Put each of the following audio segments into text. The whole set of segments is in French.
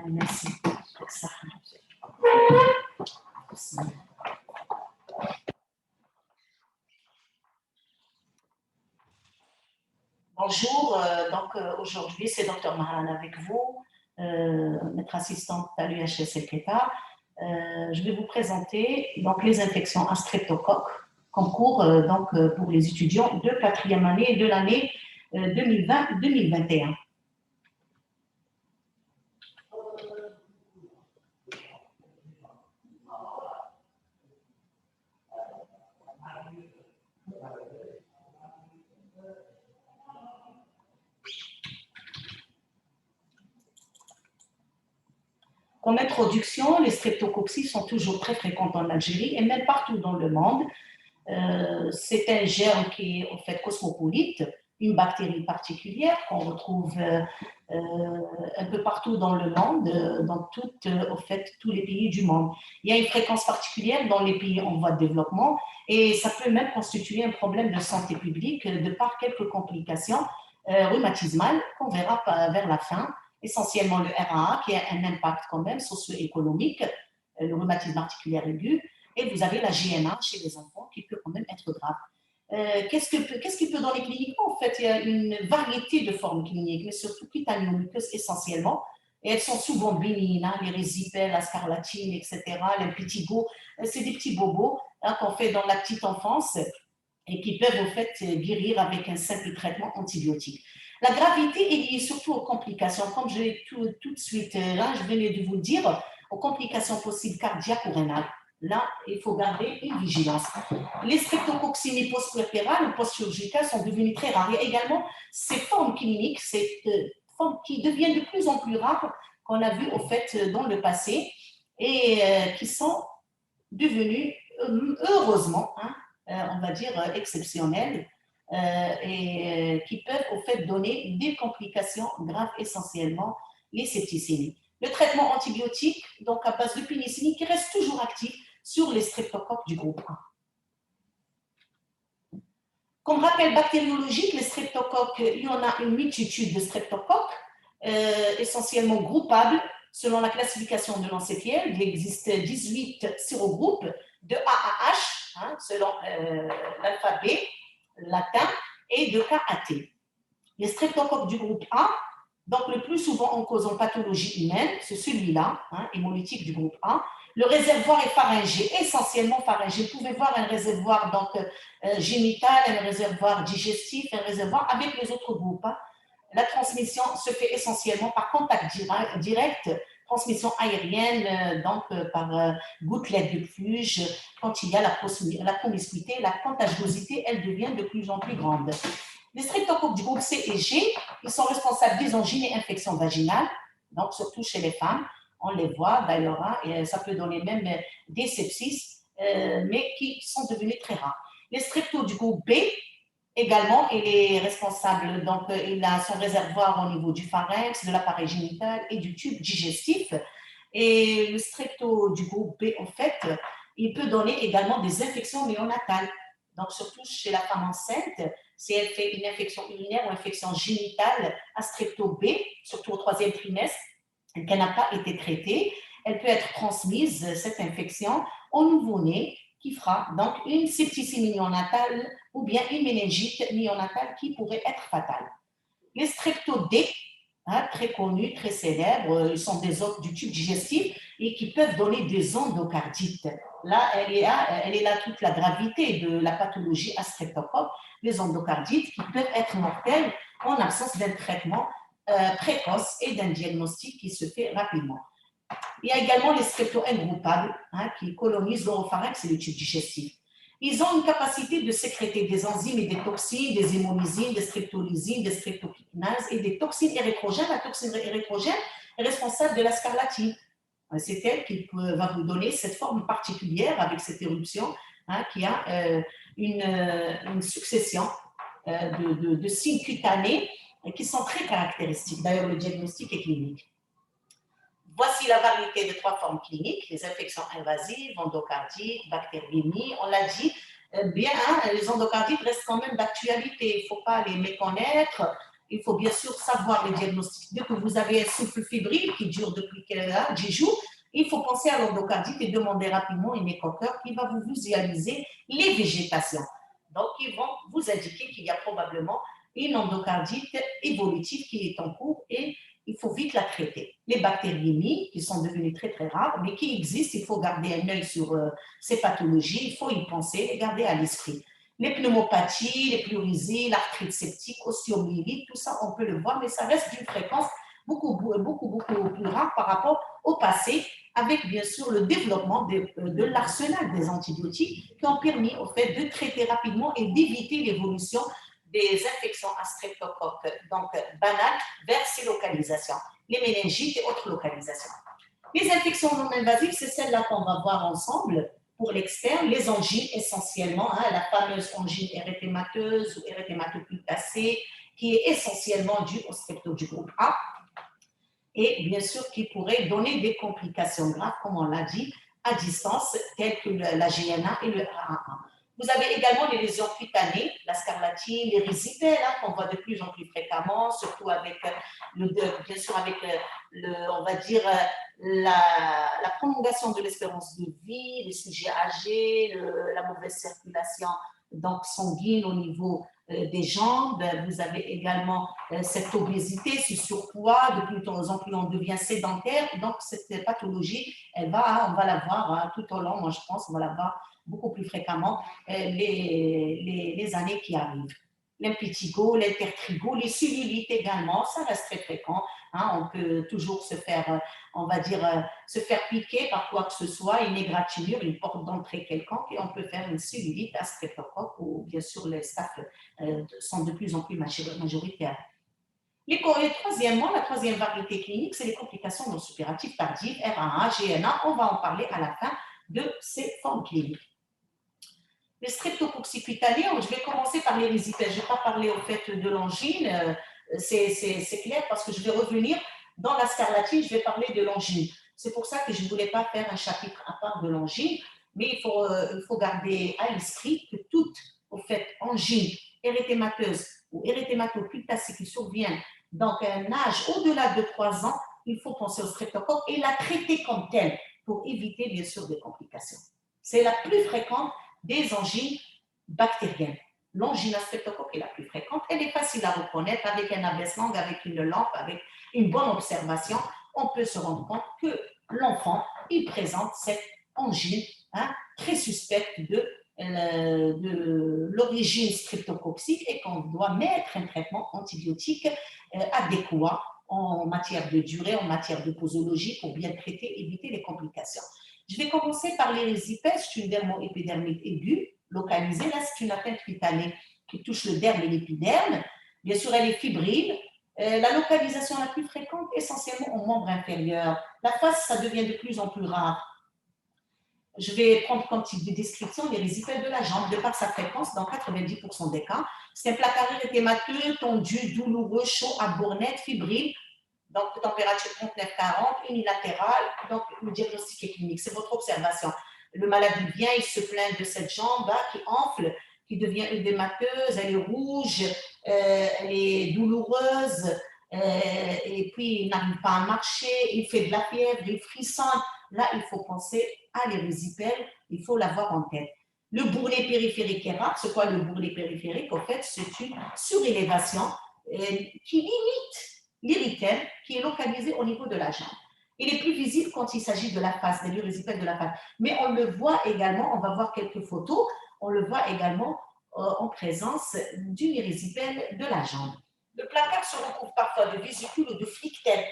Merci. Bonjour, aujourd'hui c'est Dr Mahan avec vous, notre assistante à l'UHSL Quetta. Je vais vous présenter donc, les infections à streptocoque qu'on court pour les étudiants de 4e année de l'année 2020-2021. Comme introduction, les streptococci sont toujours très fréquentes en Algérie et même partout dans le monde. C'est un germe qui est en fait cosmopolite, une bactérie particulière qu'on retrouve un peu partout dans le monde, dans tous les pays du monde. Il y a une fréquence particulière dans les pays en voie de développement et ça peut même constituer un problème de santé publique de par quelques complications rhumatismales qu'on verra vers la fin. Essentiellement le RAA qui a un impact quand même socio-économique, le rhumatisme articulaire aigu, et vous avez la GNA chez les enfants qui peut quand même être grave. Qu'est-ce qui peut donner cliniquement? En fait, il y a une variété de formes cliniques, mais surtout cutanéomuqueuses essentiellement, et elles sont souvent bénignes, hein, les résipelles, la scarlatine, etc., les petits c'est des petits bobos hein, qu'on fait dans la petite enfance et qui peuvent en fait guérir avec un simple traitement antibiotique. La gravité est liée surtout aux complications, comme je l'ai tout de suite, là, je venais de vous le dire, aux complications possibles cardiaques ou rénales. Là, il faut garder une vigilance. Les streptococcinés post-puerpérales ou post-chirurgicales sont devenues très rares. Il y a également ces formes cliniques, ces formes qui deviennent de plus en plus rares, qu'on a vues au fait dans le passé et qui sont devenues, heureusement, hein, on va dire exceptionnelles, et qui peuvent au fait donner des complications graves, essentiellement les septicémies. Le traitement antibiotique, donc à base de pénicilline, qui reste toujours actif sur les streptocoques du groupe 1. Comme rappel bactériologique, les streptocoques, il y en a une multitude de streptocoques, essentiellement groupables selon la classification de l'ANSEFIEL. Il existe 18 sérogroupes de A à H, hein, selon l'alphabet latin, et de K à T. Les streptocoques du groupe A, donc le plus souvent en causant pathologie humaine, c'est celui-là, hein, hémolytique du groupe A. Le réservoir est pharyngé, essentiellement pharyngé. Vous pouvez voir un réservoir donc, génital, un réservoir digestif, un réservoir avec les autres groupes. Hein. La transmission se fait essentiellement par contact direct, transmission aérienne, par gouttelettes de fluge. Quand il y a la promiscuité, la contagiosité, elle devient de plus en plus grande. Les streptocoques du groupe C et G, ils sont responsables des angines et infections vaginales, donc surtout chez les femmes. On les voit d'ailleurs, hein, et ça peut donner même des sepsis, mais qui sont devenus très rares. Les streptos du groupe B, également, il est responsable, donc il a son réservoir au niveau du pharynx, de l'appareil génital et du tube digestif. Et le strepto du groupe B, en fait, il peut donner également des infections néonatales. Donc, surtout chez la femme enceinte, si elle fait une infection urinaire ou infection génitale à strepto B, surtout au 3e trimestre, et qu'elle n'a pas été traitée, elle peut être transmise, cette infection, au nouveau-né qui fera donc une septicémie néonatale ou bien une méningite néonatale qui pourrait être fatale. Les strepto D, hein, très connus, très célèbres, ils sont des hôtes du tube digestif et qui peuvent donner des endocardites. Là, elle est là toute la gravité de la pathologie à streptocoque, les endocardites qui peuvent être mortelles en absence d'un traitement précoce et d'un diagnostic qui se fait rapidement. Il y a également les strepto-ingroupables hein, qui colonisent l'oropharynx et le tube digestif. Ils ont une capacité de sécréter des enzymes et des toxines, des hémolysines, des streptolysines, des streptokinases et des toxines érythrogènes. La toxine érythrogène est responsable de la scarlatine. C'est elle qui va vous donner cette forme particulière avec cette éruption hein, qui a une succession de signes cutanés qui sont très caractéristiques. D'ailleurs, le diagnostic est clinique. Voici la variété de 3 formes cliniques, les infections invasives, endocardites, bactériémie. On l'a dit, bien, hein, les endocardites restent quand même d'actualité. Il ne faut pas les méconnaître. il faut bien sûr savoir les diagnostics. Dès que vous avez un souffle fébrile qui dure depuis 10 jours, il faut penser à l'endocardite et demander rapidement une échoqueur qui va vous visualiser les végétations. Donc, ils vont vous indiquer qu'il y a probablement une endocardite évolutive qui est en cours et il faut vite la traiter. Les bactériémies, qui sont devenues très très rares, mais qui existent, il faut garder un œil sur ces pathologies, il faut y penser et garder à l'esprit. Les pneumopathies, les pleurésies, l'arthrite septique, ostéomyélite, tout ça, on peut le voir, mais ça reste d'une fréquence beaucoup plus rare par rapport au passé, avec bien sûr le développement de l'arsenal des antibiotiques qui ont permis au fait de traiter rapidement et d'éviter l'évolution des infections à streptocoque, donc banales, vers ces localisations, les méningites et autres localisations. Les infections non invasives, c'est celle-là qu'on va voir ensemble pour l'externe, les angines essentiellement, la fameuse angine érythémateuse ou érythématopulpacée, qui est essentiellement due au strepto du groupe A, et bien sûr qui pourrait donner des complications graves, comme on l'a dit, à distance, telles que la GNA et le RAA. Vous avez également les lésions cutanées, la scarlatine, les rhizipèles, qu'on voit de plus en plus fréquemment, surtout avec, bien sûr, avec, on va dire, la prolongation de l'espérance de vie, les sujets âgés, la mauvaise circulation donc, sanguine au niveau des jambes. Vous avez également cette obésité, ce surpoids, de plus en plus on devient sédentaire. Donc, cette pathologie, on va la voir tout au long, moi je pense, on va la voir beaucoup plus fréquemment les années qui arrivent. L'impétigo, l'intertrigo, les cellulites également, ça reste très fréquent. On peut toujours se faire, on va dire, se faire piquer par quoi que ce soit, une égratignure, une porte d'entrée quelconque, et on peut faire une cellulite à streptocoque, où bien sûr les staphes sont de plus en plus majoritaires. Et troisièmement, la troisième variété clinique, c'est les complications non suppuratives tardives, RAA, GNA. On va en parler à la fin de ces formes cliniques. Les streptococcus cutanés, je vais commencer par les rhizipèdes. Je ne vais pas parler au fait de l'angine, c'est clair parce que je vais revenir dans la scarlatine, je vais parler de l'angine. C'est pour ça que je ne voulais pas faire un chapitre à part de l'angine, mais il faut garder à l'esprit que toute, au fait, angine érythémateuse ou érythématopulpacée qui survient dans un âge au-delà de 3 ans, il faut penser au streptocoque et la traiter comme telle pour éviter bien sûr des complications. C'est la plus fréquente des angines bactériennes. L'angine à streptocoque est la plus fréquente. Elle est facile à reconnaître avec un abaisse-langue, avec une lampe, avec une bonne observation. On peut se rendre compte que l'enfant, il présente cette angine très suspecte de l'origine streptococcique et qu'on doit mettre un traitement antibiotique adéquat en matière de durée, en matière de posologie pour bien traiter, éviter les complications. Je vais commencer par les rhizipèdes, c'est une dermoépidermite aiguë, localisée. Là, c'est une atteinte cutanée qui touche le derme et l'épiderme. Bien sûr, elle est fibrile. La localisation la plus fréquente, essentiellement au membre inférieur. La face, ça devient de plus en plus rare. Je vais prendre comme type de description les rhizipèdes de la jambe, de par sa fréquence, dans 90% des cas. C'est un placard érythémateux, tendu, douloureux, chaud, à bournette, fibrile. Donc, température 39-40, unilatérale. Donc, le diagnostic est clinique. C'est votre observation. Le malade vient, il se plaint de cette jambe qui enfle, qui devient œdémateuse, elle est rouge, elle est douloureuse, et puis il n'arrive pas à marcher, il fait de la fièvre, il frissonne. Là, il faut penser à l'érysipèle, il faut l'avoir en tête. Le bourrelet périphérique est rare. C'est quoi le bourrelet périphérique? En fait, c'est une surélévation qui limite l'érythème qui est localisé au niveau de la jambe. Il est plus visible quand il s'agit de la face, des l'érysipèle de la face. Mais on le voit également, on va voir quelques photos, on le voit également en présence d'une érysipèle de la jambe. Le placard se recouvre parfois de vésicules ou de flictènes.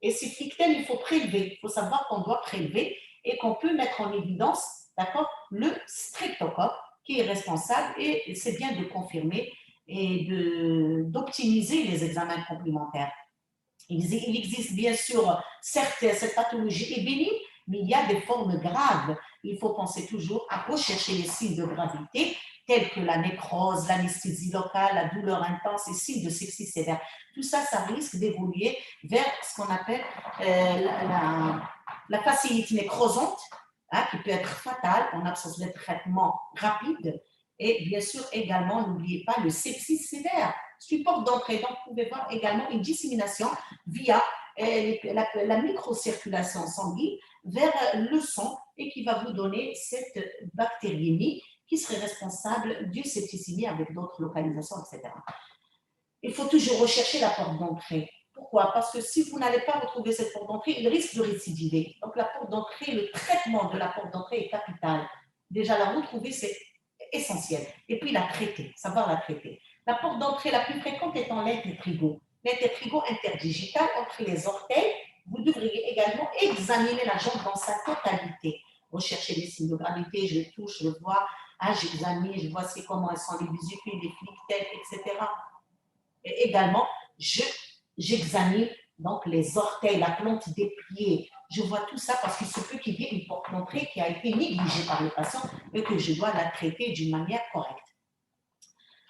Et ces flictènes, il faut prélever. Il faut savoir qu'on doit prélever et qu'on peut mettre en évidence, d'accord, le streptocoque qui est responsable. Et c'est bien de confirmer et d'optimiser les examens complémentaires. Il existe bien sûr, certes, cette pathologie est bénigne, mais il y a des formes graves. Il faut penser toujours à rechercher les signes de gravité, tels que la nécrose, l'anesthésie locale, la douleur intense et signes de sepsie sévère. Tout ça, ça risque d'évoluer vers ce qu'on appelle la fasciite nécrosante, qui peut être fatale en absence de traitement rapide. Et bien sûr, également, n'oubliez pas le sepsis sévère. C'est une porte d'entrée. Donc, vous pouvez voir également une dissémination via la microcirculation sanguine vers le sang et qui va vous donner cette bactériémie qui serait responsable d'une septicémie avec d'autres localisations, etc. Il faut toujours rechercher la porte d'entrée. Pourquoi? Parce que si vous n'allez pas retrouver cette porte d'entrée, il risque de récidiver. Donc, la porte d'entrée, le traitement de la porte d'entrée est capital. Déjà, la retrouver, c'est essentiel. Et puis, la traiter, savoir la traiter. La porte d'entrée la plus fréquente étant l'intertrigo. L'intertrigo interdigital entre les orteils. Vous devriez également examiner la jambe dans sa totalité. Rechercher les signes de gravité, je touche, je vois, j'examine, je vois comment elles sont les vésicules, les flictelles, etc. Et également, j'examine donc les orteils, la plante des pieds. Je vois tout ça parce qu'il se peut qu'il y ait une porte d'entrée qui a été négligée par le patient et que je dois la traiter d'une manière correcte.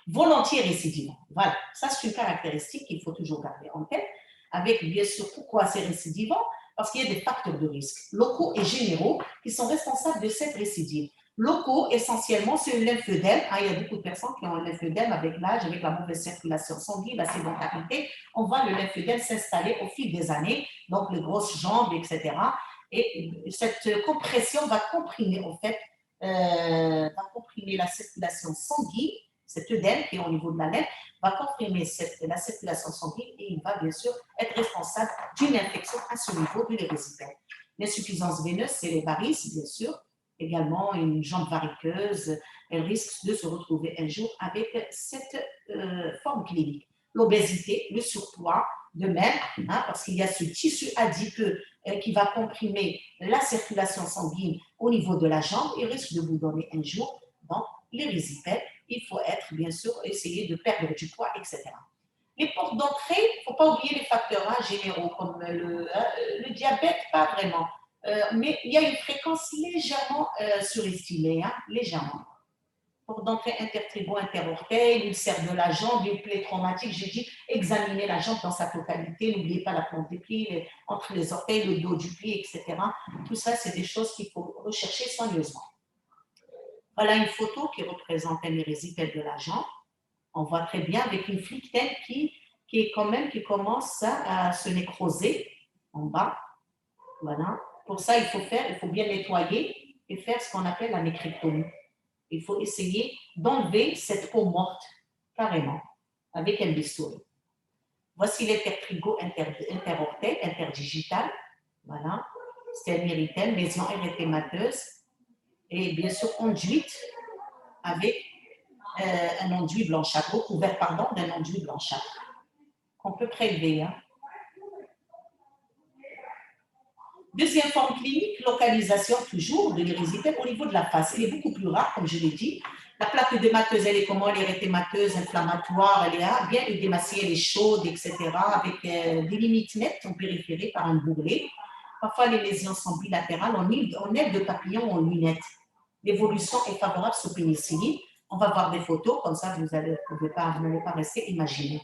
Volontiers récidivant. Voilà, ça c'est une caractéristique qu'il faut toujours garder en tête. Avec bien sûr, pourquoi c'est récidivant? Parce qu'il y a des facteurs de risque locaux et généraux qui sont responsables de cette récidive. Locaux, essentiellement, c'est une lymphœdème. Il y a beaucoup de personnes qui ont un lymphœdème avec l'âge, avec la mauvaise circulation sanguine, la sédentarité. On voit le lymphœdème s'installer au fil des années, donc les grosses jambes, etc. Et cette compression va comprimer, en fait, va comprimer la circulation sanguine. Cet œdème qui est au niveau de la lèvre va comprimer la circulation sanguine et il va bien sûr être responsable d'une infection à ce niveau de l'érésipèle. L'insuffisance veineuse, c'est les varices, bien sûr. Également, une jambe variqueuse, elle risque de se retrouver un jour avec cette forme clinique. L'obésité, le surpoids, de même, parce qu'il y a ce tissu adipeux qui va comprimer la circulation sanguine au niveau de la jambe, il risque de vous donner un jour donc l'érésipèle. Il faut être, bien sûr, essayer de perdre du poids, etc. Les portes d'entrée, il ne faut pas oublier les facteurs généraux comme le diabète, pas vraiment. Mais il y a une fréquence légèrement surestimée, légèrement. Porte d'entrée intertrigo, interorteil, l'ulcère de la jambe, une plaie traumatique. J'ai dit examiner la jambe dans sa totalité. N'oubliez pas la plante des pieds, entre les orteils, le dos du pied, etc. Tout ça, c'est des choses qu'il faut rechercher soigneusement. Voilà une photo qui représente un érésipèle de la jambe. On voit très bien avec une flictelle qui commence à se nécroser en bas. Voilà. Pour ça, il faut bien nettoyer et faire ce qu'on appelle la nécrectomie. Il faut essayer d'enlever cette peau morte carrément avec un bistouri. Voici l'intertrigo interorteil, interdigital. Voilà. C'est un érythème, lésion érythémateuse. Et bien sûr enduite avec un enduit blanchâtre, recouvert d'un enduit blanchâtre qu'on peut prélever. Deuxième forme clinique, localisation toujours de l'érésipèle au niveau de la face. Elle est beaucoup plus rare, comme je l'ai dit. La plaque œdémateuse, elle est comment? Elle est érythémateuse, inflammatoire, elle est bien œdématiée, elle est chaude, etc. Avec des limites nettes en périphérie par un bourrelet. Parfois, les lésions sont bilatérales en aile de papillon ou en lunettes. L'évolution est favorable sous pénicilline. On va voir des photos, comme ça vous n'allez pas rester imaginé.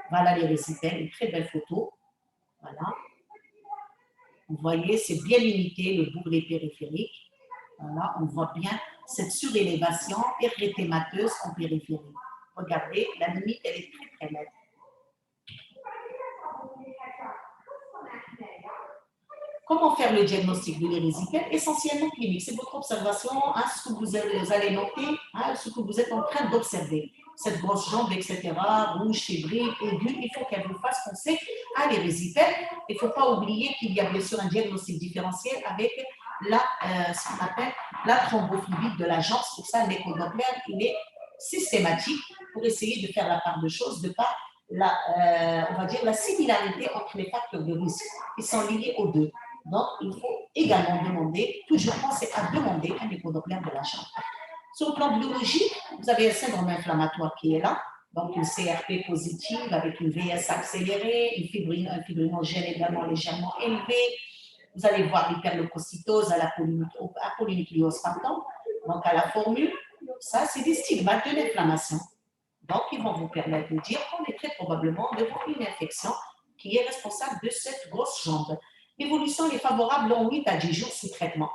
Voilà l'érésipèle, une très belle photo. Voilà. Vous voyez, c'est bien limité, le bourrelet périphérique. Voilà, on voit bien cette surélévation érythémateuse en périphérie. Regardez, la limite, elle est très, très nette. Comment faire le diagnostic de l'érésipèle? Essentiellement clinique. C'est votre observation, ce que vous allez noter, ce que vous êtes en train d'observer. Cette grosse jambe, etc., rouge, fébrile, aiguë, il faut qu'elle vous fasse penser à l'érésipèle. Il ne faut pas oublier qu'il y a bien sûr un diagnostic différentiel avec ce qu'on appelle la thrombophilie de la jambe. C'est pour ça l'échodoppler, il est systématique pour essayer de faire la part de choses, de par on va dire la similarité entre les facteurs de risque qui sont liés aux deux. Donc, il faut également demander, toujours penser à demander un échodoppler de la jambe. Sur le plan biologique, vous avez un syndrome inflammatoire qui est là, donc une CRP positive avec une VS accélérée, un fibrinogène également légèrement élevé. Vous allez voir l'hyperleucocytose à la polynucléose, donc à la formule. Ça, c'est des stigmates de l'inflammation. Donc, ils vont vous permettre de dire qu'on est très probablement devant une infection qui est responsable de cette grosse jambe. L'évolution est favorable en 8 à 10 jours sous traitement.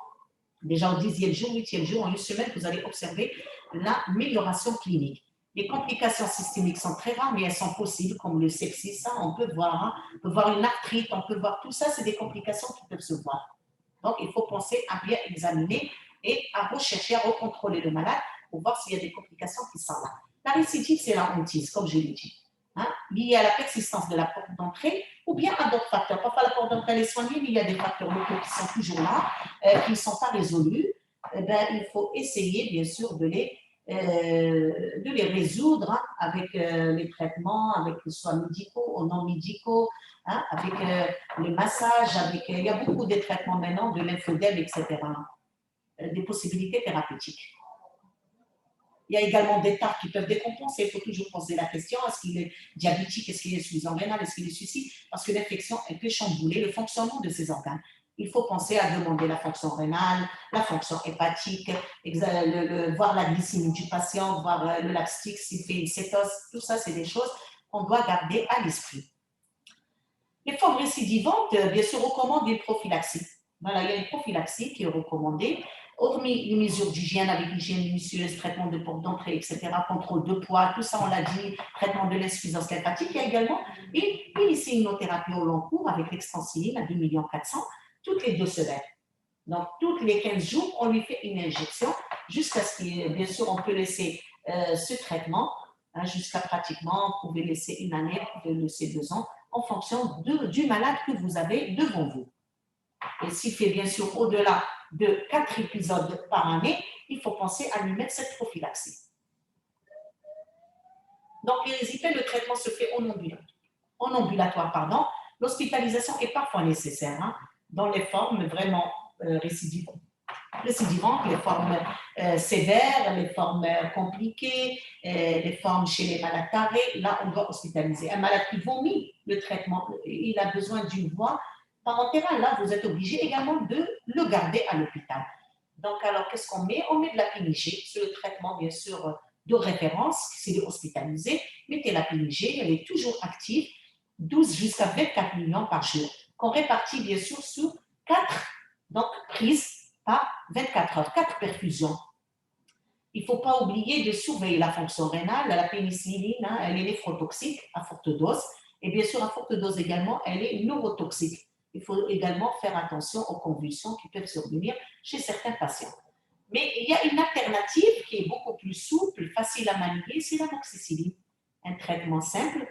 Déjà au 10e jour, 8e jour, en une semaine, vous allez observer l'amélioration clinique. Les complications systémiques sont très rares, mais elles sont possibles, comme le sepsis, on peut voir. Hein. On peut voir une arthrite, on peut voir tout ça, c'est des complications qui peuvent se voir. Donc, il faut penser à bien examiner et à rechercher, à recontrôler le malade pour voir s'il y a des complications qui sont là. La récidive, c'est la hantise, comme je l'ai dit, hein, liée à la persistance de la porte d'entrée ou bien à d'autres facteurs. Parfois, la porte d'entrée est soignée, mais il y a des facteurs locaux qui sont toujours là, qui ne sont pas résolus. Il faut essayer, bien sûr, de les résoudre hein, avec les traitements, avec soit médicaux ou non médicaux, hein, avec les massages, il y a beaucoup de traitements maintenant, de lymphodème, etc. Des possibilités thérapeutiques. Il y a également des tares qui peuvent décompenser. Il faut toujours poser la question, est-ce qu'il est diabétique, est-ce qu'il est insuffisant rénal, est-ce qu'il est suicide? Parce que l'infection, elle peut chambouler le fonctionnement de ces organes. Il faut penser à demander la fonction rénale, la fonction hépatique, voir la glycémie du patient, voir le lactique, s'il fait une cétose. Tout ça, c'est des choses qu'on doit garder à l'esprit. Les formes récidivantes, bien sûr, recommandent une prophylaxie. Voilà, il y a une prophylaxie qui est recommandée. Hormis les mesures d'hygiène avec hygiène minutieuse, traitement de porte d'entrée, etc., contrôle de poids, tout ça, on l'a dit, traitement de l'insuffisance lymphatique, il y a également une pénicillinothérapie au long cours avec l'extensiline à 2,4 millions toutes les 2 semaines. Donc, toutes les 15 jours, on lui fait une injection jusqu'à ce qu'il, bien sûr, on peut laisser ce traitement hein, jusqu'à pratiquement, vous pouvez laisser une année, vous pouvez laisser 2 ans, en fonction du malade que vous avez devant vous. Et s'il fait bien sûr au-delà de 4 épisodes par année, il faut penser à lui mettre cette prophylaxie. Donc, n'hésitez pas, le traitement se fait en ambulatoire. L'hospitalisation est parfois nécessaire hein, dans les formes vraiment récidivantes, les formes sévères, les formes compliquées, les formes chez les malades tarés. Là, on doit hospitaliser. Un malade qui vomit, le traitement, il a besoin d'une voie parentérale. Là, vous êtes obligé également de le garder à l'hôpital. Donc, alors, qu'est-ce qu'on met? On met de la PNG. C'est le traitement, bien sûr, de référence, c'est hospitalisé. Mettez la PNG, elle est toujours active, 12 jusqu'à 24 millions par jour, qu'on répartit, bien sûr, sur 4 prises par 24 heures, 4 perfusions. Il ne faut pas oublier de surveiller la fonction rénale. La pénicilline, hein, elle est néphrotoxique à forte dose. Et bien sûr, à forte dose également, elle est neurotoxique. Il faut également faire attention aux convulsions qui peuvent survenir chez certains patients. Mais il y a une alternative qui est beaucoup plus souple, facile à manier, c'est l'amoxicilline. Un traitement simple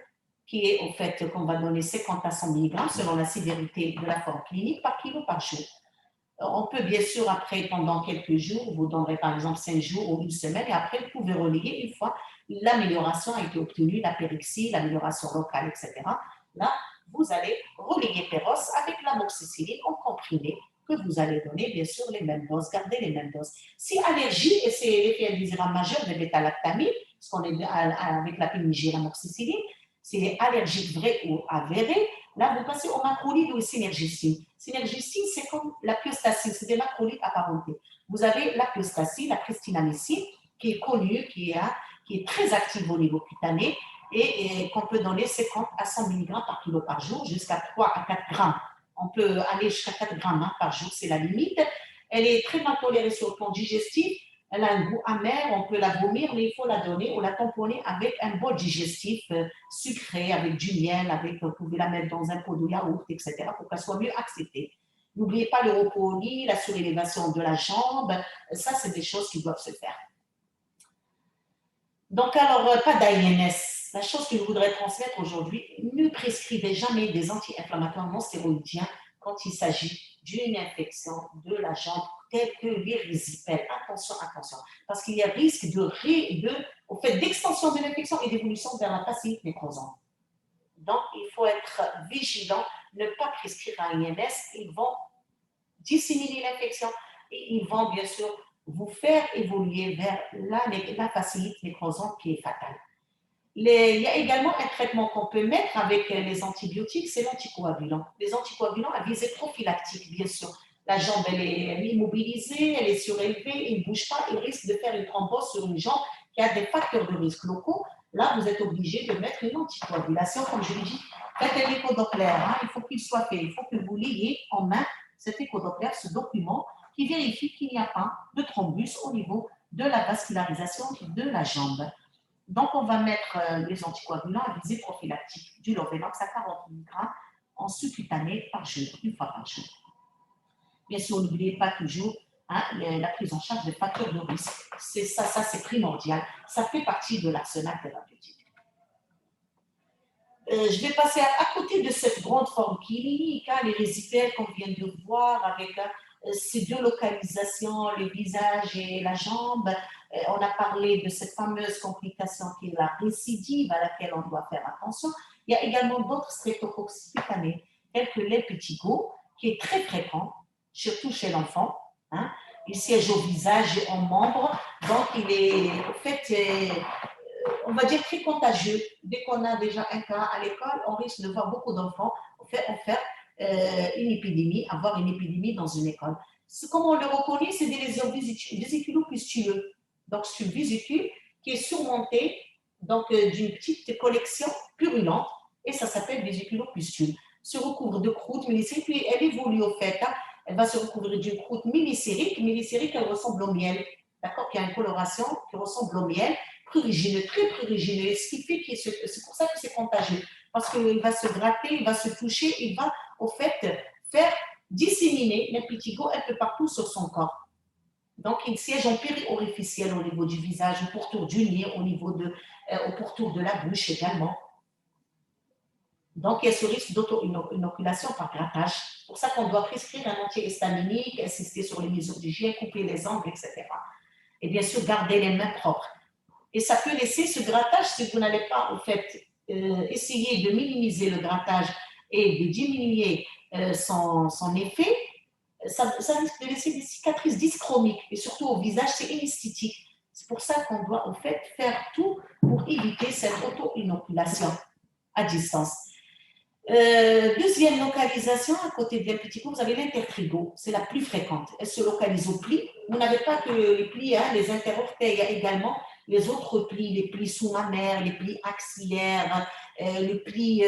qui est au fait qu'on va donner 50 à 100 mg selon la sévérité de la forme clinique par kilo par jour. On peut bien sûr, après, pendant quelques jours, vous donnerez par exemple 5 jours ou une semaine, et après, vous pouvez relayer une fois l'amélioration a été obtenue, la périxie, l'amélioration locale, etc. Là, vous allez relayer Péros avec l'amoxicilline en comprimé que vous allez donner, bien sûr, les mêmes doses, garder les mêmes doses. Si allergie, et c'est l'effet indésirable majeur de bêta-lactamine, parce qu'on est avec la pénigie et l'amoxicilline, c'est allergique vrai ou avéré, là, vous passez au macrolide ou au synergicine. Synergicine, c'est comme la piostacine, c'est des macrolides apparentés. Vous avez la piostacine, la pristinamycine, qui est connue, qui est très active au niveau cutané et qu'on peut donner 50 à 100 mg par kilo par jour, jusqu'à 3 à 4 grammes. On peut aller jusqu'à 4 grammes hein, par jour, c'est la limite. Elle est très mal tolérée sur le plan digestif. Elle a un goût amer, on peut la vomir, mais il faut la donner ou la tamponner avec un bol digestif sucré, avec du miel, vous pouvez la mettre dans un pot de yaourt, etc., pour qu'elle soit mieux acceptée. N'oubliez pas le repos au lit, la surélévation de la jambe, ça, c'est des choses qui doivent se faire. Donc, alors, pas d'AINS. La chose que je voudrais transmettre aujourd'hui, ne prescrivez jamais des anti-inflammatoires non stéroïdiens quand il s'agit d'une infection de la jambe telle que l'érysipèle. Attention, attention, parce qu'il y a risque au fait d'extension de l'infection et d'évolution vers la facilite nécrosante. Donc, il faut être vigilant, ne pas prescrire un INS, ils vont disséminer l'infection et ils vont bien sûr vous faire évoluer vers la facilite nécrosante qui est fatale. Il y a également un traitement qu'on peut mettre avec les antibiotiques, c'est l'anticoagulant. Les anticoagulants à visée prophylactique, bien sûr. La jambe, elle est immobilisée, elle est surélevée, il ne bouge pas, il risque de faire une thrombose sur une jambe qui a des facteurs de risque locaux. Là, vous êtes obligé de mettre une anticoagulation. Comme je l'ai dit, faites un échodoppler, hein, il faut qu'il soit fait. Il faut que vous l'ayez en main, cet échodoppler, ce document qui vérifie qu'il n'y a pas de thrombus au niveau de la vascularisation de la jambe. Donc, on va mettre les anticoagulants à visée prophylactique du Lovenox à 40 mg en sous-cutané par jour, une fois par jour. Bien sûr, n'oubliez pas toujours la prise en charge des facteurs de risque. C'est ça c'est primordial. Ça fait partie de l'arsenal thérapeutique. Je vais passer à côté de cette grande forme clinique, les résipèdes qu'on vient de voir avec ces deux localisations, le visage et la jambe. On a parlé de cette fameuse complication qui est la récidive à laquelle on doit faire attention. Il y a également d'autres streptocoques cutanés, tels que l'impétigo, qui est très fréquent, surtout chez l'enfant. Il siège au visage et en membres, donc il est, en fait, on va dire très contagieux. Dès qu'on a déjà un cas à l'école, on risque de voir beaucoup d'enfants faire une épidémie, avoir une épidémie dans une école. Comment on le reconnaît? C'est des lésions vésiculopustuleuses. Donc, c'est une vésicule qui est surmontée d'une petite collection purulente et ça s'appelle vésiculopustule. Se recouvre de croûte millicérique, puis elle évolue au fait. Elle va se recouvrir d'une croûte millicérique. Millicérique, elle ressemble au miel, d'accord, qui a une coloration qui ressemble au miel, prurigineux, très prurigineux, ce qui fait que c'est pour ça que c'est contagieux, parce qu'il va se gratter, il va se toucher, il va au fait faire disséminer l'impétigo un peu partout sur son corps. Donc, il siège en périorificiel au niveau du visage, au pourtour du nez, au pourtour de la bouche également. Donc, il y a ce risque d'auto-inoculation par grattage. C'est pour ça qu'on doit prescrire un antihistaminique, insister sur les mesures d'hygiène, couper les ongles, etc. Et bien sûr, garder les mains propres. Et ça peut laisser ce grattage, si vous n'allez pas, en fait, essayer de minimiser le grattage et de diminuer son effet, ça risque de laisser des cicatrices dyschromiques. Et surtout au visage, c'est anesthétique. C'est pour ça qu'on doit, en fait, faire tout pour éviter cette auto-inoculation à distance. Deuxième localisation, à côté de l'impétigo, vous avez l'intertrigo. C'est la plus fréquente. Elle se localise au pli. Vous n'avez pas que les plis, les interorteils, il y a également les autres plis, les plis sous-mammaires, les plis axillaires, le pli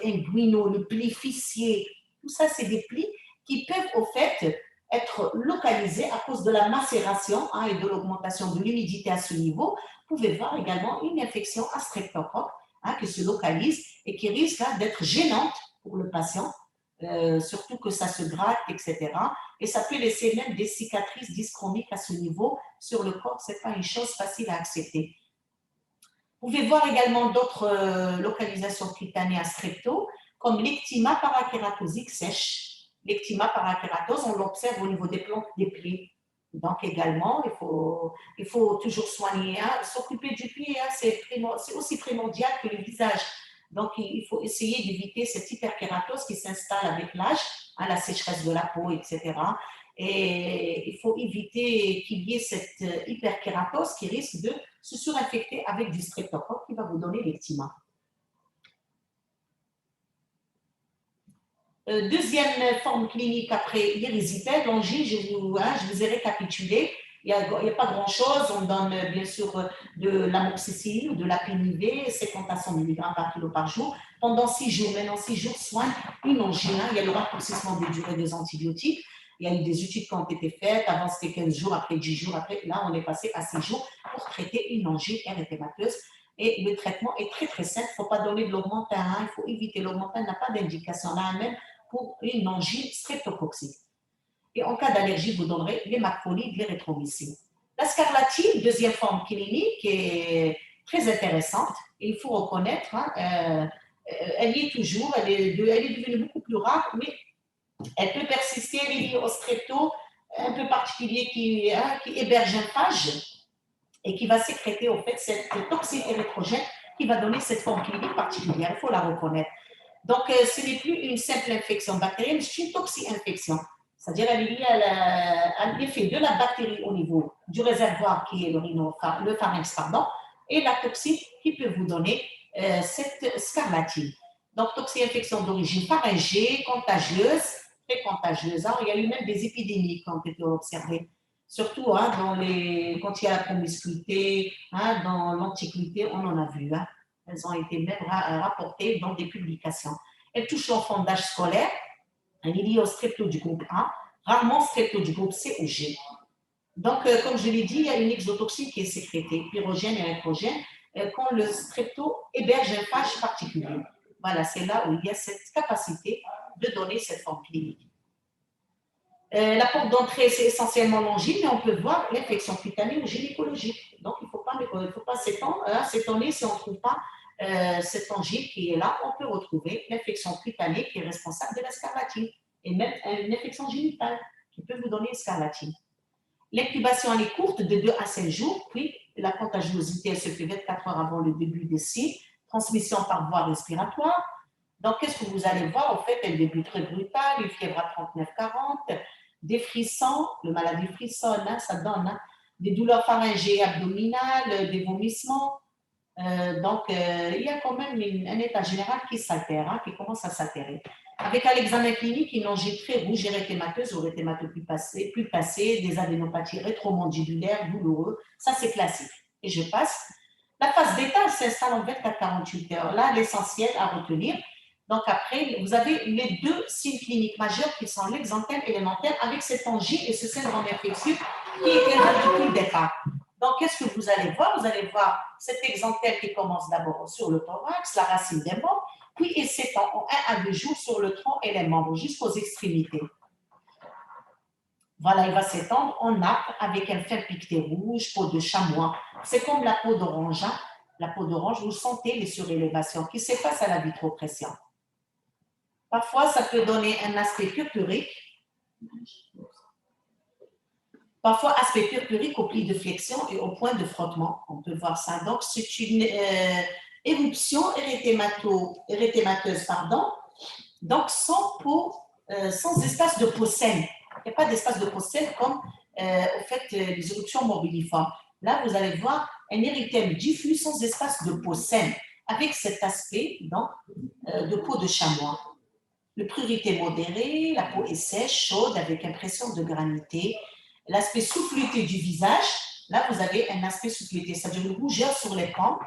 inguinaux, le pli fessier. Tout ça, c'est des plis qui peuvent, au fait, être localisés à cause de la macération et de l'augmentation de l'humidité à ce niveau. Vous pouvez voir également une infection à streptocoque qui se localise et qui risque d'être gênante pour le patient, surtout que ça se gratte, etc. Et ça peut laisser même des cicatrices dyschromiques à ce niveau sur le corps. Ce n'est pas une chose facile à accepter. Vous pouvez voir également d'autres localisations cutanées à strepto, comme l'ectyma parakératosique sèche. L'ectyma parakératose, on l'observe au niveau des plantes des pieds. Donc également, il faut toujours soigner, s'occuper du pied, c'est aussi primordial que le visage. Donc il faut essayer d'éviter cette hyperkératose qui s'installe avec l'âge, la sécheresse de la peau, etc. Et il faut éviter qu'il y ait cette hyperkératose qui risque de se surinfecter avec du streptocoque qui va vous donner l'ectyma. Deuxième forme clinique après l'irésipède, l'angine, je vous ai récapitulé. Il n'y a pas grand-chose. On donne bien sûr de l'amoxicilline ou de la pénivée, 50 à 100 mg par kilo par jour, pendant 6 jours. Maintenant, 6 jours soigne une angine. Il y a le raccourcissement des durées des antibiotiques. Il y a eu des études qui ont été faites. Avant, c'était 15 jours, après 10 jours. Après, là, on est passé à 6 jours pour traiter une angine érythémateuse. Et le traitement est très, très simple. Il ne faut pas donner de l'augmentin. Il faut éviter l'augmentin. Il n'a pas d'indication là même pour une angine streptococcique. Et en cas d'allergie, vous donnerez les macrolides, les rétromycines. La scarlatine, deuxième forme clinique, est très intéressante. Et il faut reconnaître, elle y est toujours, elle est devenue beaucoup plus rare, mais elle peut persister. Elle est liée au strepto un peu particulier qui héberge un phage et qui va sécréter au fait cette toxine érythrogène qui va donner cette forme clinique particulière. Il faut la reconnaître. Donc, ce n'est plus une simple infection bactérienne, c'est une toxi-infection. C'est-à-dire elle est liée à l'effet de la bactérie au niveau du réservoir qui est le pharynx, et la toxine qui peut vous donner cette scarlatine. Donc, toxi-infection d'origine pharyngée, contagieuse, très contagieuse. Il y a eu même des épidémies qui ont été observées, surtout quand il y a la promiscuité, dans l'antiquité, on en a vu. Elles ont été même rapportées dans des publications. Elles touchent l'enfant d'âge scolaire. Elle est liée au strepto du groupe A, rarement strepto du groupe C ou G. Donc, comme je l'ai dit, il y a une exotoxine qui est sécrétée, pyrogène et électrogène, quand le strepto héberge un phage particulier. Voilà, c'est là où il y a cette capacité de donner cette forme clinique. La porte d'entrée, c'est essentiellement longive, mais on peut voir l'infection cutanée ou gynécologique. Donc, il ne faut pas s'étonner si on ne trouve pas cette angine qui est là. On peut retrouver l'infection cutanée qui est responsable de la scarlatine et même une infection génitale qui peut vous donner une scarlatine. L'incubation elle est courte, de 2 à 5 jours, puis la contagiosité elle se fait 24 heures avant le début des signes, transmission par voie respiratoire. Donc, qu'est-ce que vous allez voir? En fait, elle débute très brutale, une fièvre à 39-40, des frissons, le maladie frissonne, ça donne des douleurs pharyngées abdominales, des vomissements. Il y a quand même un état général qui s'altère, qui commence à s'altérer. Avec à l'examen clinique, une angine très rouge, érythémateuse ou plus passée, des adénopathies rétromandibulaires douloureux, ça c'est classique. Et je passe. La phase bêta s'installe en 24-48 heures. Là, l'essentiel à retenir. Donc après, vous avez les 2 signes cliniques majeurs qui sont l'exanthème et l'énanthème avec cette angine et ce syndrome infectieux qui est là depuis le départ. Donc, qu'est-ce que vous allez voir? Vous allez voir cet exanthème qui commence d'abord sur le thorax, la racine des membres, puis il s'étend en 1 à 2 jours sur le tronc et les membres jusqu'aux extrémités. Voilà, il va s'étendre en nappe avec un fin piqueté rouge, peau de chamois. C'est comme la peau d'orange. La peau d'orange, vous sentez les surélévations qui s'effacent à la vitropression. Parfois, ça peut donner un aspect purpurique. Parfois, aspect purpurique au pli de flexion et au point de frottement. On peut voir ça. Donc, c'est une éruption érythémateuse, donc sans peau, sans espace de peau saine. Il n'y a pas d'espace de peau saine comme au fait les éruptions morbilliformes. Là, vous allez voir un érythème diffus sans espace de peau saine, avec cet aspect donc, de peau de chamois. Le prurité modéré, la peau est sèche, chaude, avec impression de granité. L'aspect souffleté du visage, là, vous avez un aspect souffleté, c'est-à-dire une rougeur sur les pommes,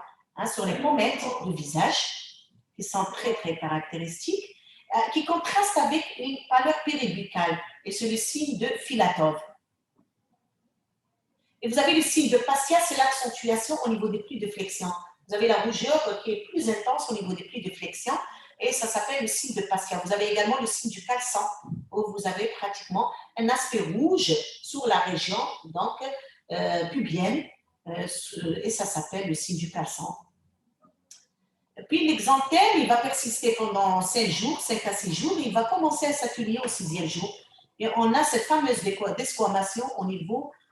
sur les pommettes du visage, qui sont très, très caractéristiques, qui contraste avec une pâleur péribuccale, et c'est le signe de Filatov. Et vous avez le signe de Passia, c'est l'accentuation au niveau des plis de flexion. Vous avez la rougeur qui est plus intense au niveau des plis de flexion, et ça s'appelle le signe de Passia. Vous avez également le signe du calçon, où vous avez pratiquement un aspect rouge sur la région donc, pubienne, et ça s'appelle le signe du calçon. Puis l'exanthème, il va persister pendant 5 jours, 5 à 6 jours, et il va commencer à s'atténuer au 6e jour. Et on a cette fameuse desquamation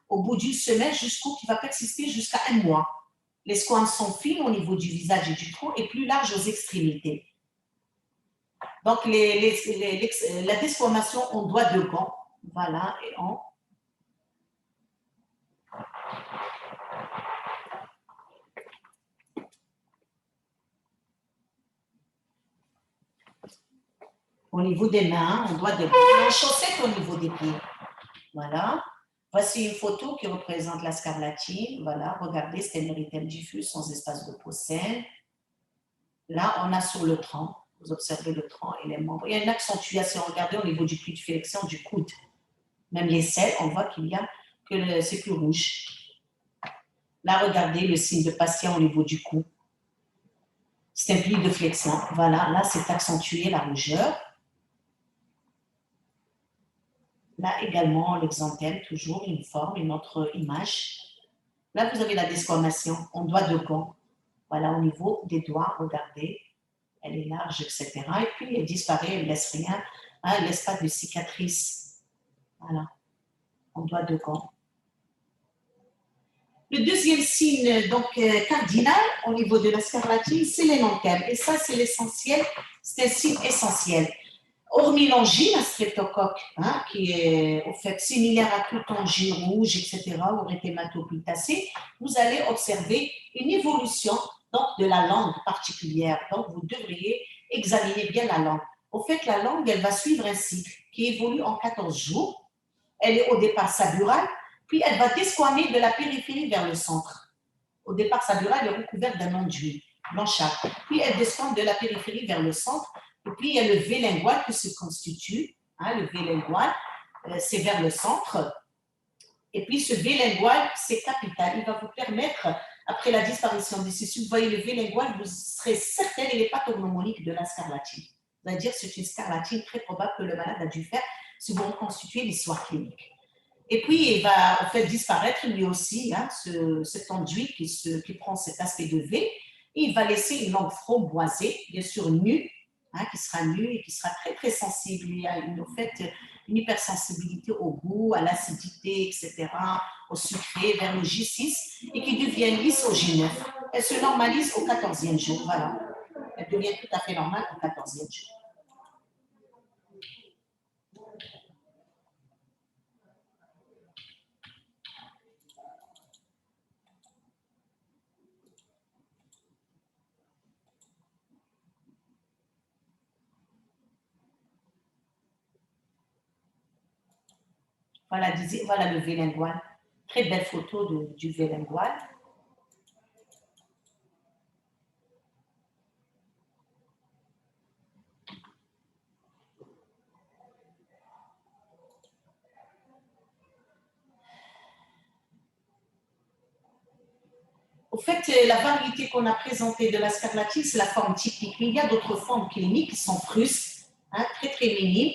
au bout d'une semaine, qui va persister jusqu'à 1 mois. Les squames sont fines au niveau du visage et du tronc et plus larges aux extrémités. Donc, la desquamation en doigt de gant, voilà, et au niveau des mains, on doit de gants, en chaussettes au niveau des pieds. Voilà. Voici une photo qui représente la scarlatine. Voilà, regardez, c'est un érythème diffus sans espace de peau saine. Là, on a sur le tronc, vous observez le tronc et les membres. Il y a une accentuation, regardez au niveau du pli de flexion du coude. Même les selles, on voit qu'il y a que c'est plus rouge. Là, regardez le signe de Passia au niveau du cou. C'est un pli de flexion. Voilà, là, c'est accentué la rougeur. Là également, l'exanthème, toujours une forme, une autre image. Là, vous avez la desquamation en doigt de gant. Voilà, au niveau des doigts, regardez. Elle est large, etc. Et puis, elle disparaît, elle ne laisse rien. Elle ne laisse pas de cicatrice. Voilà, en doigt de gant. Le deuxième signe donc, cardinal au niveau de la scarlatine, c'est l'énanthème. Et ça, c'est l'essentiel, c'est un signe essentiel. Hormis l'angine, un streptocoque, qui est au fait similaire à toute angine rouge, etc., ou érythématopultacée, vous allez observer une évolution donc, de la langue particulière. Donc, vous devriez examiner bien la langue. Au fait, la langue, elle va suivre un cycle qui évolue en 14 jours. Elle est au départ saburale, puis elle va desquamer de la périphérie vers le centre. Au départ saburale, elle est recouverte d'un enduit blanchâtre. Puis elle desquame de la périphérie vers le centre. Et puis, il y a le V lingual qui se constitue. Le V lingual, c'est vers le centre. Et puis, ce V lingual, c'est capital. Il va vous permettre après la disparition de ces si vous voyez le V lingual, vous serez certain qu'il n'est pas pathognomonique de la scarlatine. C'est-à-dire que c'est une scarlatine très probable que le malade a dû faire si vous reconstituez l'histoire clinique. Et puis, il va en fait disparaître lui aussi, hein, cet enduit qui prend cet aspect de V, et il va laisser une langue framboisée, bien sûr nue, hein, qui sera nue et qui sera très très sensible. Il y a en fait une hypersensibilité au goût, à l'acidité, etc., au sucré, vers le J6, et qui devient lisse au J9. Elle se normalise au 14e jour, voilà. Elle devient tout à fait normale au 14e jour. Voilà le V lingual. Très belle photo du V lingual. Au fait, la variété qu'on a présentée de la scarlatine, c'est la forme typique. Il y a d'autres formes cliniques qui sont frustes, hein, très très minimes.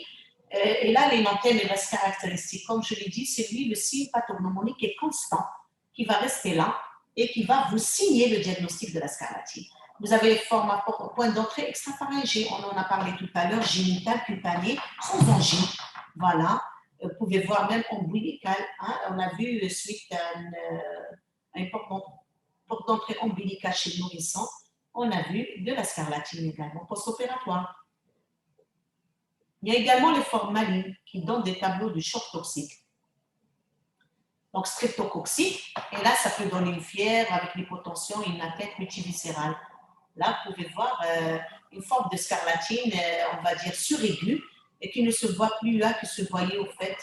Et là, l'énanthème reste caractéristique. Comme je l'ai dit, c'est lui le signe pathognomonique est constant, qui va rester là et qui va vous signer le diagnostic de la scarlatine. Vous avez les formes à point d'entrée extrapharyngée, on en a parlé tout à l'heure, génitale, cutanée, sans angine. Voilà. Vous pouvez voir même ombilicale. Hein. On a vu suite à une porte d'entrée ombilicale chez le nourrisson, on a vu de la scarlatine également post-opératoire. Il y a également les formes malignes qui donnent des tableaux de choc toxique. Donc, streptococcique, et là, ça peut donner une fièvre avec l'hypotension et une atteinte multiviscérale. Là, vous pouvez voir une forme de scarlatine, on va dire suraiguë, et qui ne se voit plus là, qui se voyait au fait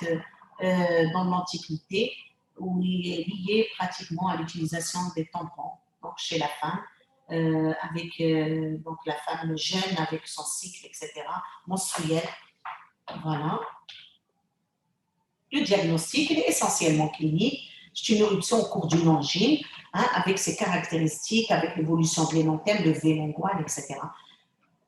dans l'Antiquité, où il est lié pratiquement à l'utilisation des tampons, donc chez la femme, avec donc la femme jeune avec son cycle, etc., menstruel. Voilà. Le diagnostic, il est essentiellement clinique. C'est une éruption au cours d'une angine, hein, avec ses caractéristiques, avec l'évolution de l'énanthème, le V lingual, etc.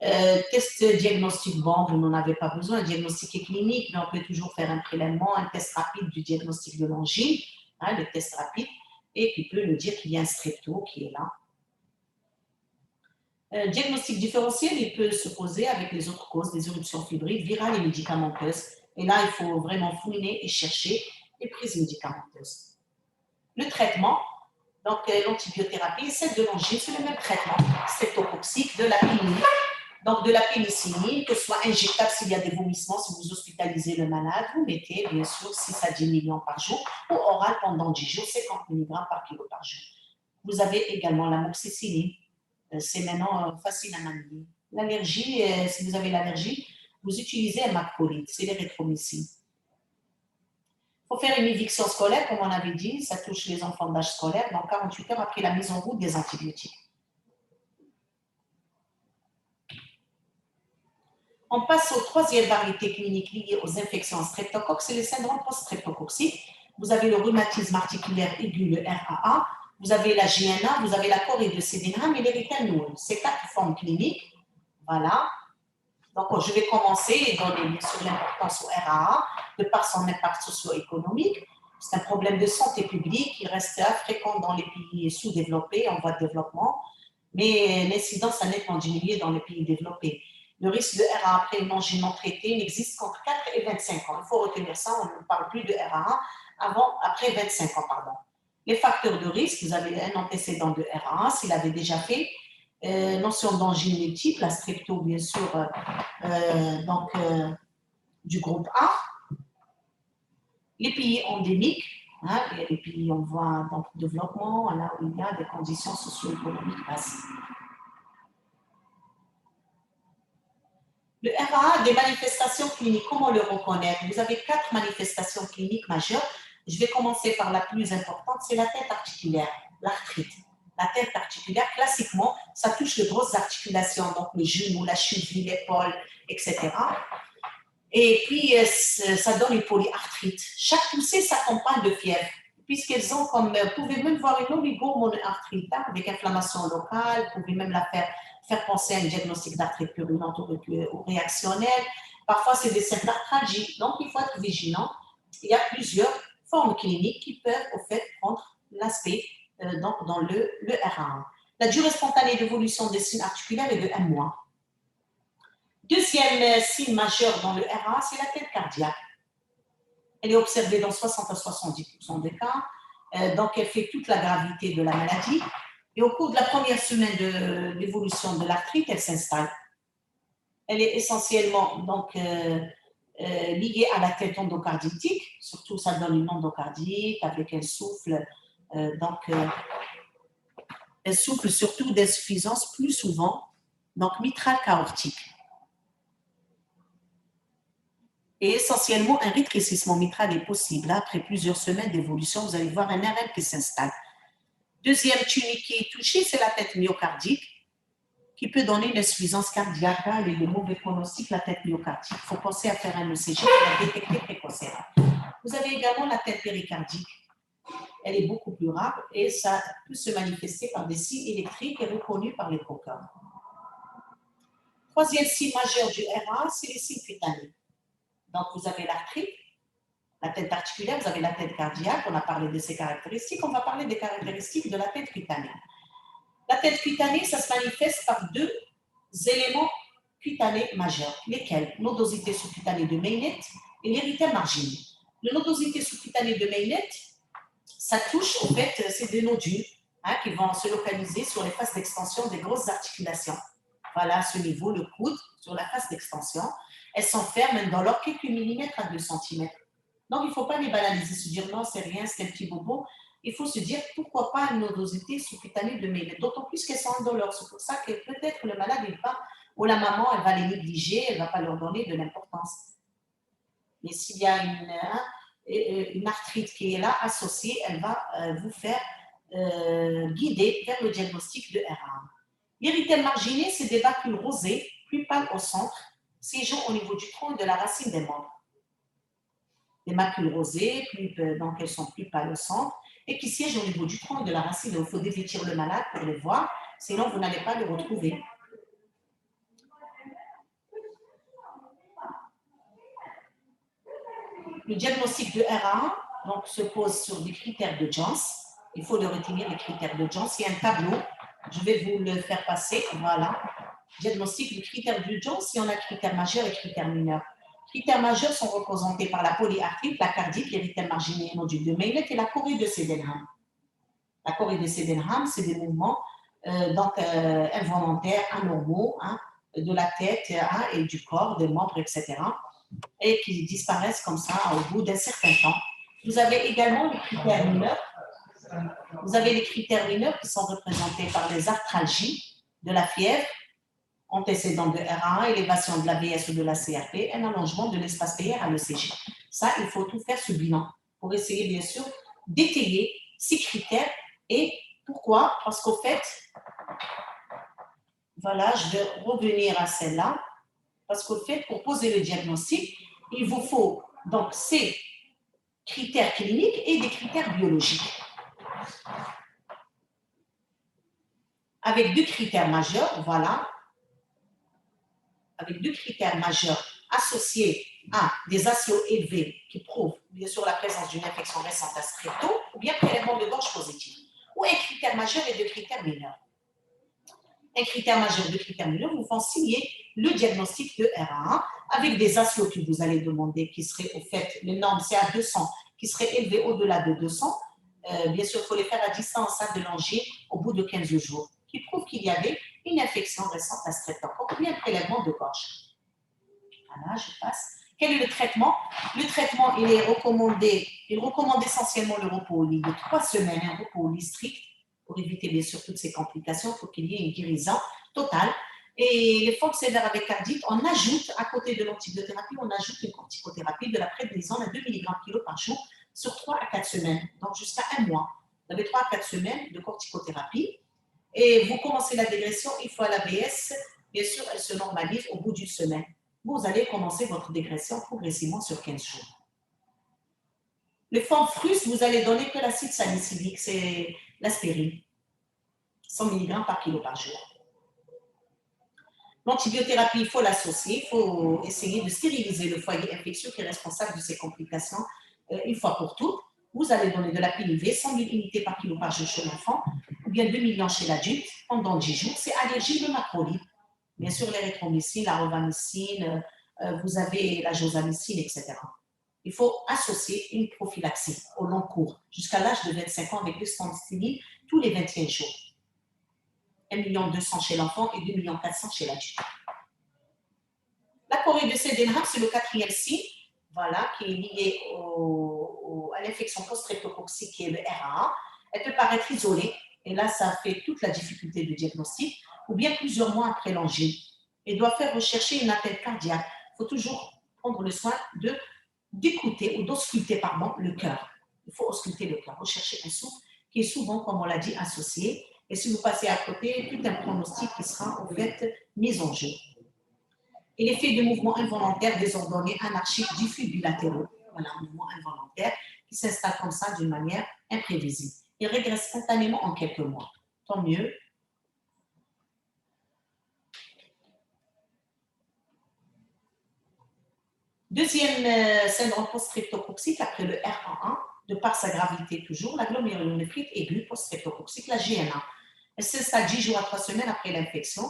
Test diagnostic, bon, vous n'en avez pas besoin. Un diagnostic est clinique, mais on peut toujours faire un prélèvement, un test rapide du diagnostic de l'angine, hein, le test rapide, et qui peut nous dire qu'il y a un strepto qui est là. Diagnostic différentiel, il peut se poser avec les autres causes, des éruptions fibriles, virales et médicamenteuses. Et là, il faut vraiment fouiner et chercher les prises médicamenteuses. Le traitement, donc l'antibiothérapie et celle de l'angine, c'est le même traitement, streptococcique, de la pénicilline. Donc de la pénicilline, que ce soit injectable s'il y a des vomissements, si vous hospitalisez le malade, vous mettez bien sûr 6 à 10 millions par jour, ou oral pendant 10 jours, 50 mg par kilo par jour. Vous avez également l'amoxicilline. C'est maintenant facile à manier. L'allergie, si vous avez l'allergie, vous utilisez un macrolide, c'est l'érythromycine. Il faut faire une éviction scolaire, comme on avait dit, ça touche les enfants d'âge scolaire, dans 48 heures après la mise en route des antibiotiques. On passe aux troisième variété clinique liée aux infections en streptocoque, c'est le syndrome post-streptococcique. Vous avez le rhumatisme articulaire aigu, le RAA, vous avez la GNA, vous avez la chorée de Sydenham et l'érythème. C'est 4 formes cliniques. Voilà. Donc, je vais commencer et donner bien sûr l'importance au RAA de par son impact socio-économique. C'est un problème de santé publique qui reste fréquent dans les pays sous-développés, en voie de développement, mais l'incidence a nettement diminué dans les pays développés. Le risque de RAA après une angine non traitée n'existe qu'entre 4 et 25 ans. Il faut retenir ça, on ne parle plus de RAA après 25 ans. Pardon. Les facteurs de risque, vous avez un antécédent de RAA, s'il avait déjà fait, notion d'angine multiple, la strepto bien sûr, du groupe A. Les pays endémiques, hein, les pays en voie de développement, là où il y a des conditions socio-économiques basses. Le RAA, des manifestations cliniques, comment le reconnaître? Vous avez 4 manifestations cliniques majeures. Je vais commencer par la plus importante, c'est la tête articulaire, l'arthrite. La tête articulaire, classiquement, ça touche les grosses articulations, donc le genou, la cheville, l'épaule, etc. Et puis, ça donne une polyarthrite. Chaque poussée s'accompagne de fièvre. puisqu'elles ont comme, vous pouvez même voir une oligomonoarthrite avec inflammation locale, vous pouvez même la faire penser à un diagnostic d'arthrite purulente ou réactionnelle. Parfois, c'est des symptômes tragiques, donc il faut être vigilant. Il y a plusieurs formes cliniques qui peuvent, au fait, prendre l'aspect dans le RA1. La durée spontanée d'évolution des signes articulaires est de 1 mois. Deuxième signe majeur dans le RA, c'est la tête cardiaque. Elle est observée dans 60 à 70% des cas, donc elle fait toute la gravité de la maladie. Et au cours de la première semaine d'évolution de l'arthrite, elle s'installe. Elle est essentiellement donc, liée à la tête endocarditique, surtout ça donne une endocardique avec un souffle, un souffle surtout d'insuffisance plus souvent, donc mitrale aortique. Et essentiellement, un rétrécissement mitral est possible. Après plusieurs semaines d'évolution, vous allez voir un RM qui s'installe. Deuxième tunique qui est touchée, c'est la tête myocardique, qui peut donner une insuffisance cardiaque et les mauvais pronostics, la tête myocardique. Il faut penser à faire un ECG pour la détecter précocement. Vous avez également la tête péricardique. Elle est beaucoup plus rare et ça peut se manifester par des signes électriques et reconnus par les l'échocardiographe. Troisième signe majeur du RA, c'est les signes cutanés. Donc, vous avez l'arthrite, la tête articulaire, vous avez la tête cardiaque, on a parlé de ses caractéristiques, on va parler des caractéristiques de la tête cutanée. La tête cutanée, ça se manifeste par deux éléments cutanés majeurs, lesquels nodosité sous-cutanée de Maynard et l'érythème marginal. Le nodosité sous-cutanée de Maynard, ça touche, en fait, c'est des nodules qui vont se localiser sur les faces d'extension des grosses articulations. Voilà, à ce niveau, le coude, sur la face d'extension, elles s'enferment dans leur quelques millimètres à 2 cm. Donc, il ne faut pas les banaliser, se dire non, c'est rien, c'est un petit bobo. Il faut se dire pourquoi pas une nodosité sous-cutanée de Maynard, d'autant plus qu'elles sont indolores. C'est pour ça que peut-être le malade, il va, ou la maman, elle va les négliger, elle ne va pas leur donner de l'importance. Mais s'il y a une arthrite qui est là, associée, elle va vous faire guider vers le diagnostic de RA. L'érythème marginé, c'est des bacules rosées, plus pâles au centre, siégeant au niveau du tronc et de la racine des membres. Des macules rosées, donc elles sont plus pâles au centre, et qui siègent au niveau du tronc et de la racine. Il faut dévêtir le malade pour les voir, sinon vous n'allez pas le retrouver. Le diagnostic de RA1 donc, se pose sur des critères de Jones. Il faut le retenir, les critères de Jones. Il y a un tableau, je vais vous le faire passer. Voilà. Diagnostic du critère de Jones, il y en a critères majeurs et critères mineurs. Les critères majeurs sont représentés par la polyarthrite, la cardique, l'érythème marginé, nodule de Maynard et la chorée de Sydenham. La chorée de Sydenham, c'est des mouvements involontaires, anormaux, de la tête et du corps, des membres, etc. et qui disparaissent comme ça au bout d'un certain temps. Vous avez également les critères mineurs. Vous avez les critères mineurs qui sont représentés par les arthralgies, de la fièvre, antécédent de RA1, élévation de la VS ou de la CRP, un allongement de l'espace PR à l'ECG. Ça, il faut tout faire ce bilan pour essayer, bien sûr, d'étayer ces critères. Et pourquoi? Parce qu'au fait, voilà, je vais revenir à celle-là. Parce qu'au fait, pour poser le diagnostic, il vous faut donc ces critères cliniques et des critères biologiques. Avec deux critères majeurs, voilà, avec deux critères majeurs associés à des ACO élevés qui prouvent bien sûr la présence d'une infection récente à strepto ou bien prélèvement de gorge positif. Ou un critère majeur et deux critères mineurs. Un critère majeur, deux critères mineurs vous font signer le diagnostic de RA1 avec des ACO que vous allez demander qui seraient au fait, les normes c'est à 200, qui seraient élevées au-delà de 200. Bien sûr, il faut les faire à distance de Langier au bout de 15 jours, qui prouvent qu'il y avait une infection récente à streptocoque ou bien un prélèvement de gorge. Voilà, je passe. Quel est le traitement? Le traitement, il recommande essentiellement le repos au lit de 3 semaines, un repos au lit strict, pour éviter bien sûr toutes ces complications, pour qu'il y ait une guérison totale. Et les formes sévères avec cardite, on ajoute, à côté de l'antibiothérapie, on ajoute une corticothérapie de la prednisone à 2 mg/kg par jour sur 3 à 4 semaines, donc jusqu'à 1 mois. Vous avez 3 à 4 semaines de corticothérapie et vous commencez la dégression une fois la BS, bien sûr, elle se normalise au bout d'une semaine. Vous allez commencer votre dégression progressivement sur 15 jours. Le forme-fruste, vous allez donner que l'acide salicylique, c'est l'aspirine, 100 mg par kilo par jour. L'antibiothérapie, il faut l'associer, il faut essayer de stériliser le foyer infectieux qui est responsable de ces complications une fois pour toutes. Vous allez donner de la pilule IV, 100 000 unités par kilo par jour chez l'enfant, ou bien 2 millions chez l'adulte pendant 10 jours. C'est allergie de macrolide. Bien sûr, l'érythromycine, la rivamycine, vous avez la josamycine, etc. Il faut associer une prophylaxie au long cours, jusqu'à l'âge de 25 ans avec 200 stérile tous les 21 jours. 1 200 000 chez l'enfant et 2 400 000 chez l'adulte. La chorée de Sydenham, c'est le 4e signe, voilà, qui est lié à l'infection post-streptococcique qui est le RAA. Elle peut paraître isolée, et là, ça fait toute la difficulté de diagnostic, ou bien plusieurs mois après l'angine, et doit faire rechercher une atteinte cardiaque. Il faut toujours prendre le soin d'écouter ou d'ausculter, le cœur. Il faut ausculter le cœur, rechercher un souffle qui est souvent, comme on l'a dit, associé. Et si vous passez à côté, tout un pronostic qui sera en fait mis en jeu. Et l'effet de mouvements involontaires désordonnés, anarchiques, diffus bilatéraux. Voilà, un mouvement involontaire qui s'installe comme ça d'une manière imprévisible. Il régresse spontanément en quelques mois. Tant mieux. Deuxième syndrome post-streptococcique après le RA1, de par sa gravité toujours, la glomérulonéphrite aiguë post-streptococcique, la GNA. Elle s'installe 10 jours à 3 semaines après l'infection.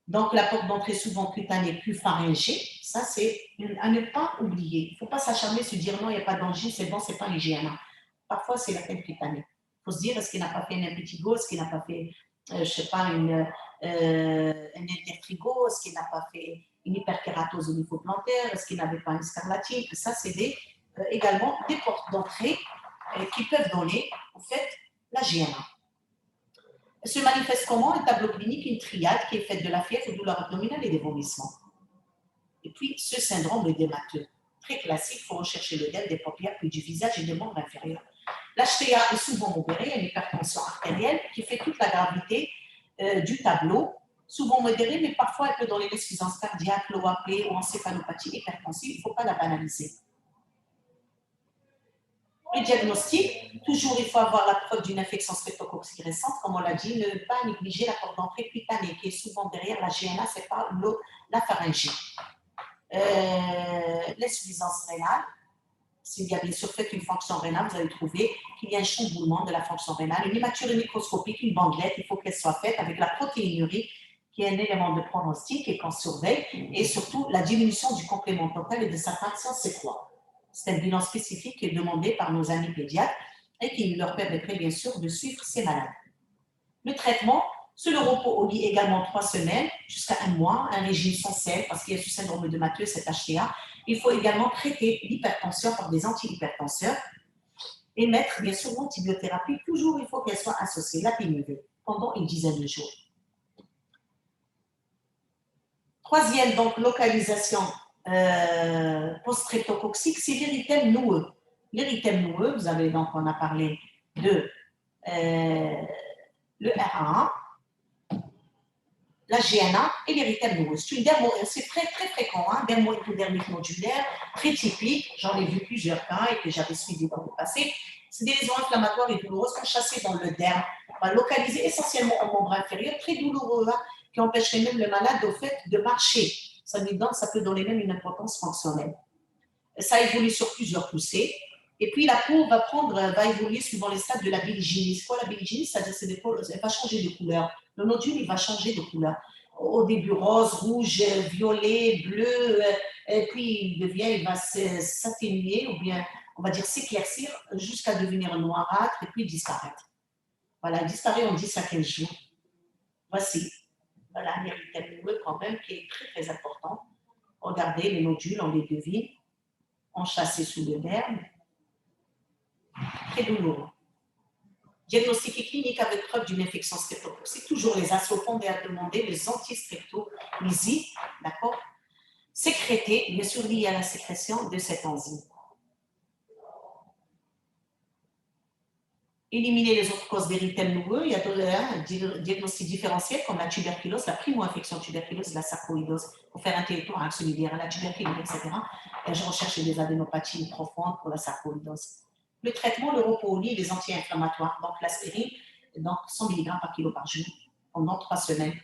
Donc, la porte d'entrée souvent cutanée plus pharyngée, ça c'est à ne pas oublier. Il ne faut pas s'acharner, se dire non, il n'y a pas d'angine, c'est bon, c'est pas une GNA. Parfois, c'est la peine cutanée. Il faut se dire, est-ce qu'il n'a pas fait un impétigo, est-ce qu'il n'a pas fait, je ne sais pas, un intertrigo, est-ce qu'il n'a pas fait une hyperkératose au niveau plantaire, est-ce qu'il n'avait pas une scarlatine. Ça, c'est également des portes d'entrée qui peuvent donner, en fait, la GNA. Elle se manifeste comment? Un tableau clinique, une triade qui est faite de la fièvre, de douleur abdominale et des vomissements. Et puis, ce syndrome édémateux, très classique, il faut rechercher l'œdème des paupières, puis du visage et des membres inférieurs. L'HTA est souvent modérée, une hypertension artérielle qui fait toute la gravité du tableau, souvent modérée, mais parfois elle peut donner l'insuffisance cardiaque, l'OAP ou encéphalopathie hypertensive, il ne faut pas la banaliser. Le diagnostic, toujours il faut avoir la preuve d'une infection streptococcique récente, comme on l'a dit, ne pas négliger la porte d'entrée cutanée qui est souvent derrière la GNA, c'est pas la pharyngée. L'insuffisance rénale, s'il y a bien sûr fait une fonction rénale, vous allez trouver qu'il y a un chamboulement de la fonction rénale, une hématurie microscopique, une bandelette, il faut qu'elle soit faite avec la protéinurie qui est un élément de pronostic et qu'on surveille, et surtout la diminution du complément total et de sa fraction C3. C'est un bilan spécifique qui est demandé par nos amis pédiatres et qui leur permettrait bien sûr de suivre ces malades. Le traitement, c'est le repos au lit également 3 semaines jusqu'à 1 mois, un régime sans sel parce qu'il y a ce syndrome de Mathieu, cet HTA. Il faut également traiter l'hypertension par des antihypertenseurs et mettre bien sûr l'antibiothérapie. Toujours, il faut qu'elle soit associée, la PMV, pendant une dizaine de jours. Troisième, donc, localisation post-streptococcique, c'est l'érythème noueux. L'érythème noueux, vous avez donc, on a parlé de le RA1, la GNA et l'érythème noueux. C'est très, très fréquent, hein, dermo-hypodermique nodulaire, très typique. J'en ai vu plusieurs cas et que j'avais suivi dans le passé. C'est des lésions inflammatoires et douloureuses enchâssées dans le derme, localisées essentiellement au membre inférieur, très douloureux, hein, qui empêcherait même le malade au fait de marcher. Ça peut donner même une importance fonctionnelle. Ça évolue sur plusieurs poussées. Et puis, la peau va évoluer suivant les stades de la biligynie. C'est quoi la biligynie? C'est-à-dire qu'elle va changer de couleur. Le nodule, il va changer de couleur. Au début, rose, rouge, violet, bleu. Et puis, il va s'atténuer, ou bien, on va dire, s'éclaircir jusqu'à devenir noirâtre et puis disparaître. Voilà, il disparaît en 10 à 15 jours. Voici. Voilà, un érythème noueux quand même qui est très, très important. Regardez, les nodules, on les devine, enchâssés sous le derme. Très douloureux. Diagnostic et clinique avec preuve d'une infection streptococcique, toujours les assopondés à demander, les antistreptomycines, d'accord, sécrétés, bien sûr liés à la sécrétion de cette enzyme. Éliminer les autres causes d'érythème noueux, il y a un diagnostic différentiel comme la tuberculose, la primo-infection tuberculose, la sarcoïdose, pour faire un territoire axonulaire, la tuberculose, etc. Et je recherche des adénopathies profondes pour la sarcoïdose. le traitement, le repos au lit, les anti-inflammatoires, donc l'aspirine, donc 100 mg par kilo par jour pendant 3 semaines.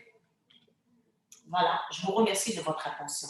Voilà, je vous remercie de votre attention.